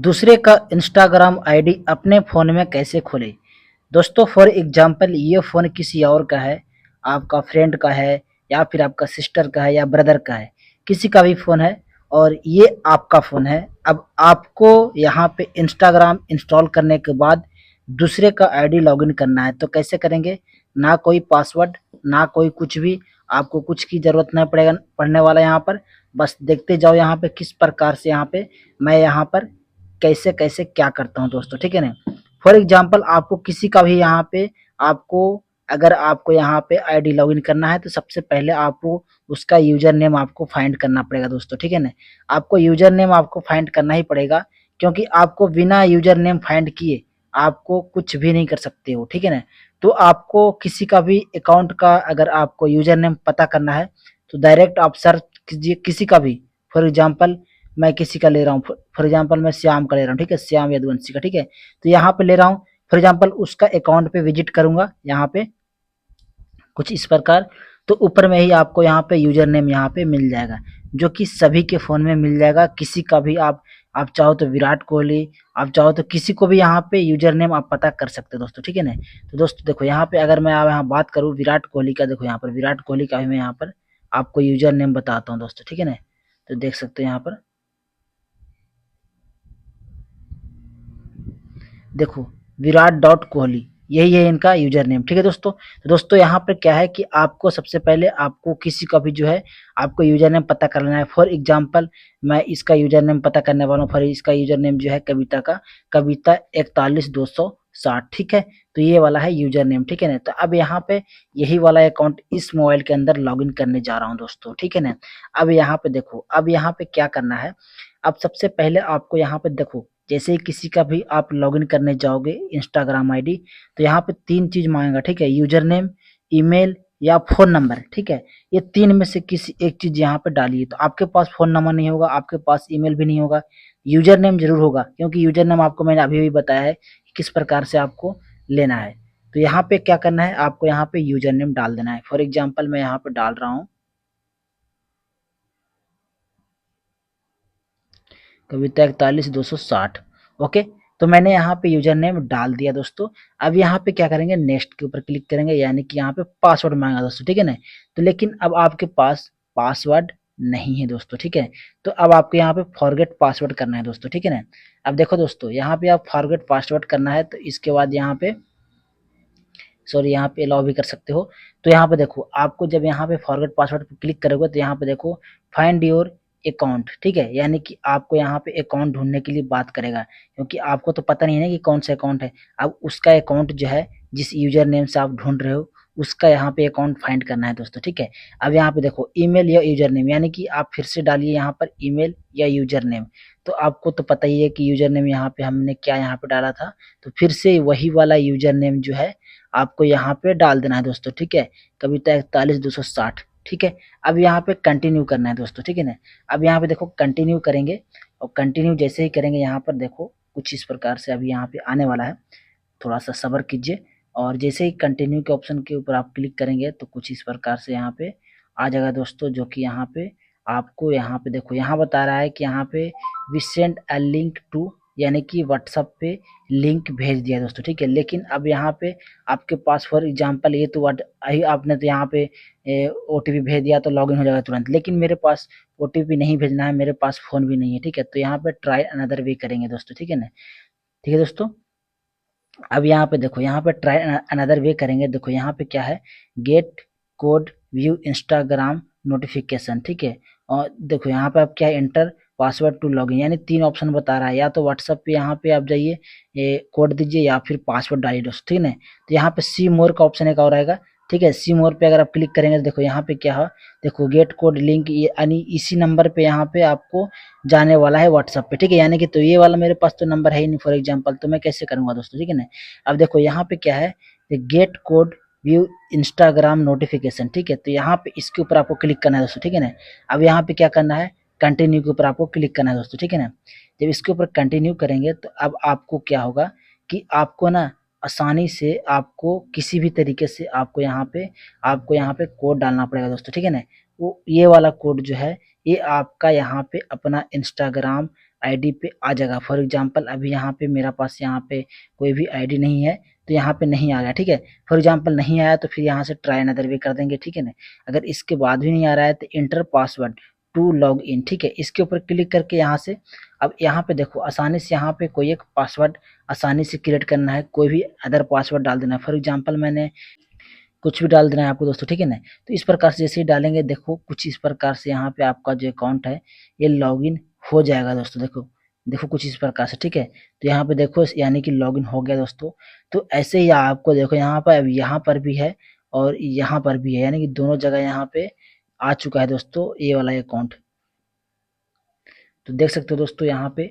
दूसरे का Instagram ID अपने फ़ोन में कैसे खोलें? दोस्तों फॉर एग्ज़ाम्पल ये फ़ोन किसी और का है, आपका फ्रेंड का है या फिर आपका सिस्टर का है या ब्रदर का है, किसी का भी फ़ोन है और ये आपका फ़ोन है। अब आपको यहाँ पे इंस्टाग्राम इंस्टॉल करने के बाद दूसरे का आईडी लॉगिन करना है, तो कैसे करेंगे? ना कोई पासवर्ड, ना कोई कुछ भी, आपको कुछ की ज़रूरत नहीं पड़ने वाला है यहाँ पर। बस देखते जाओ यहाँ पे किस प्रकार से यहाँ पे मैं यहाँ पर कैसे-कैसे क्या करता हूँ दोस्तों, ठीक है ना? फॉर एग्ज़ाम्पल आपको किसी का भी यहाँ पे आपको अगर आपको यहाँ पे आईडी लॉगिन करना है तो सबसे पहले आपको उसका यूज़र नेम आपको फाइंड करना पड़ेगा दोस्तों, ठीक है ना? आपको यूज़र नेम आपको फाइंड करना ही पड़ेगा क्योंकि आपको बिना यूज़र नेम फाइंड किए आपको कुछ भी नहीं कर सकते हो, ठीक है ना? तो आपको किसी का भी अकाउंट का अगर आपको यूज़र नेम पता करना है तो डायरेक्ट आप सर्च कीजिए किसी का भी। फॉर एग्ज़ाम्पल मैं किसी का ले रहा हूँ, फॉर एग्ज़ाम्पल मैं श्याम का ले रहा हूँ, ठीक है? श्याम यदुवंशी का, ठीक है? तो यहाँ पे ले रहा हूँ, फॉर एग्ज़ाम्पल उसका अकाउंट पे विज़िट करूँगा यहाँ पे कुछ इस प्रकार, तो ऊपर में ही आपको यहाँ पे यूज़र नेम यहाँ पे मिल जाएगा, जो कि सभी के फ़ोन में मिल जाएगा। किसी का भी आप चाहो तो विराट कोहली, आप चाहो तो किसी को भी यहाँ पे यूज़र नेम आप पता कर सकते हो दोस्तों, ठीक है ना? तो दोस्तों देखो यहाँ पे अगर मैं अब यहाँ बात करूँ विराट कोहली का, देखो यहाँ पर विराट कोहली का भी मैं यहाँ पर आपको यूज़र नेम बताता हूँ दोस्तों, ठीक है ना? तो देख सकते हो यहाँ पर देखो विराट डॉट कोहली यही है इनका यूजर नेम, ठीक है दोस्तों। तो दोस्तों यहाँ पर क्या है कि आपको सबसे पहले आपको किसी का भी जो है आपको यूजर नेम पता कर लेना है। फॉर एग्जांपल मैं इसका यूजर नेम पता करने वाला हूँ। फॉर इसका यूजर नेम जो है कविता का, कविता 41260, ठीक है? तो ये वाला है यूजर नेम, ठीक है ना? तो अब यहाँ पे यही वाला अकाउंट इस मोबाइल के अंदर लॉगिन करने जा रहा हूँ दोस्तों, ठीक है ना? अब यहाँ पे देखो, अब यहाँ पे क्या करना है, अब सबसे पहले आपको यहाँ पे देखो जैसे ही किसी का भी आप लॉगिन करने जाओगे इंस्टाग्राम आईडी, तो यहाँ पे 3 चीज़ माँगेगा, ठीक है? यूज़र नेम, ईमेल या फ़ोन नंबर, ठीक है? ये 3 में से किसी एक चीज़ यहाँ पे डालिए। तो आपके पास फ़ोन नंबर नहीं होगा, आपके पास ईमेल भी नहीं होगा, यूज़र नेम ज़रूर होगा क्योंकि यूज़र नेम आपको मैंने अभी-अभी बताया है कि किस प्रकार से आपको लेना है। तो यहाँ पे क्या करना है, आपको यहाँ पे यूज़र नेम डाल देना है। फॉर एग्ज़ाम्पल मैं यहाँ पे डाल रहा हूँ कविता 41260, ओके। तो मैंने यहाँ पे यूजर नेम डाल दिया दोस्तों। अब यहाँ पे क्या करेंगे, नेक्स्ट के ऊपर क्लिक करेंगे, यानी कि यहाँ पे पासवर्ड मांगा दोस्तों, ठीक है ना? तो लेकिन अब आपके पास पासवर्ड नहीं है दोस्तों, ठीक है? तो अब आपको यहाँ पे फॉरगेट पासवर्ड करना है दोस्तों, ठीक है ना? अब देखो दोस्तों यहाँ पे आप फॉरगेट पासवर्ड करना है तो इसके बाद यहाँ पे सॉरी यहाँ पे अलाउ भी कर सकते हो। तो यहाँ पे देखो आपको जब यहाँ पे फॉरगेट पासवर्ड पे क्लिक करोगे तो यहाँ पे देखो फाइंड योर अकाउंट, ठीक है? यानी कि आपको यहाँ पे अकाउंट ढूंढने के लिए बात करेगा क्योंकि आपको तो पता नहीं है ना कि कौन सा अकाउंट है। अब उसका अकाउंट जो है जिस यूजर नेम से आप ढूंढ रहे हो उसका यहाँ पे अकाउंट फाइंड करना है दोस्तों, ठीक है? अब यहाँ पे देखो ईमेल या यूजर नेम, यानी कि आप फिर से डालिए यहाँ पर ईमेल या यूजर नेम। तो आपको तो पता ही है कि यूजर नेम यहाँ पे हमने क्या यहाँ पे डाला था, तो फिर से वही वाला यूजर नेम जो है आपको यहाँ पे डाल देना है दोस्तों, ठीक है? कविता 41260, ठीक है? अब यहाँ पे कंटिन्यू करना है दोस्तों, ठीक है ना? अब यहाँ पे देखो कंटिन्यू करेंगे और कंटिन्यू जैसे ही करेंगे यहाँ पर देखो कुछ इस प्रकार से अभी यहाँ पे आने वाला है, थोड़ा सा सब्र कीजिए। और जैसे ही कंटिन्यू के ऑप्शन के ऊपर आप क्लिक करेंगे तो कुछ इस प्रकार से यहाँ पे आ जाएगा दोस्तों, जो कि यहाँ पे आपको यहाँ पे देखो यहाँ बता रहा है कि यहाँ पे we send a link to, यानी कि व्हाट्सएप पे लिंक भेज दिया दोस्तों, ठीक है? लेकिन अब यहाँ पे आपके पास फॉर एग्जांपल ये तो आपने तो यहाँ पे ओटीपी भेज दिया तो लॉगिन हो जाएगा तुरंत, लेकिन मेरे पास ओटीपी नहीं भेजना है, मेरे पास फ़ोन भी नहीं है, ठीक है? तो यहाँ पे ट्राई अनदर वे करेंगे दोस्तों, ठीक है ना? ठीक है दोस्तों? अब यहाँ पे देखो यहाँ पे ट्राई अनदर वे करेंगे, देखो यहाँ पे क्या है, gate code view Instagram notification, ठीक है? और देखो यहाँ पे आप क्या एंटर पासवर्ड टू लॉगिन, यानी 3 ऑप्शन बता रहा है, या तो व्हाट्सएप पे यहाँ पे आप जाइए कोड दीजिए या फिर पासवर्ड डालिए दोस्तों, ठीक है? तो यहाँ पे सी मोर का ऑप्शन एक और आएगा, ठीक है? सी मोर पे अगर आप क्लिक करेंगे तो देखो यहाँ पे क्या है, देखो गेट कोड लिंक, यानी इसी नंबर पे यहाँ पे आपको जाने वाला है व्हाट्सएप पे, ठीक है? यानी कि तो ये वाला मेरे पास तो नंबर है ही नहीं फॉर एग्जांपल, तो मैं कैसे करूंगा दोस्तों, ठीक है ना? अब देखो यहाँ पे क्या है, gate code view Instagram notification, ठीक है? तो यहाँ पे इसके ऊपर आपको क्लिक करना है दोस्तों, ठीक है ना? अब यहाँ पे क्या करना है, कंटिन्यू के ऊपर आपको क्लिक करना है दोस्तों, ठीक है ना? जब इसके ऊपर कंटिन्यू करेंगे तो अब आपको क्या होगा कि आपको ना आसानी से आपको किसी भी तरीके से आपको यहाँ पे कोड डालना पड़ेगा दोस्तों, ठीक है ना? वो ये वाला कोड जो है ये आपका यहाँ पे अपना इंस्टाग्राम आईडी पे आ जाएगा। फॉर एग्जांपल अभी यहाँ पे मेरा पास यहाँ पे कोई भी आईडी नहीं है, तो यहाँ पे नहीं आ गया, ठीक है। फॉर एग्जांपल नहीं आया तो फिर यहाँ से ट्राई अनदर वे कर देंगे, ठीक है ना। अगर इसके बाद भी नहीं आ रहा है तो enter password to log in, ठीक है, इसके ऊपर क्लिक करके यहाँ से अब यहाँ पे देखो आसानी से यहाँ पे कोई एक पासवर्ड आसानी से क्रिएट करना है, कोई भी अदर पासवर्ड डाल देना है। फॉर एग्जांपल मैंने कुछ भी डाल देना है आपको दोस्तों, ठीक है ना। तो इस प्रकार से जैसे ही डालेंगे देखो कुछ इस प्रकार से यहाँ पे आपका जो अकाउंट है ये लॉगिन हो जाएगा दोस्तों। देखो देखो कुछ इस प्रकार से, ठीक है। तो यहाँ पे देखो यानी कि लॉगिन हो गया दोस्तों। तो ऐसे ही आपको देखो यहाँ पर यहाँ पर भी है और यहाँ पर भी है, यानी कि दोनों जगह यहाँ पे आ चुका है दोस्तों ये वाला अकाउंट। तो देख सकते हो दोस्तों यहाँ पे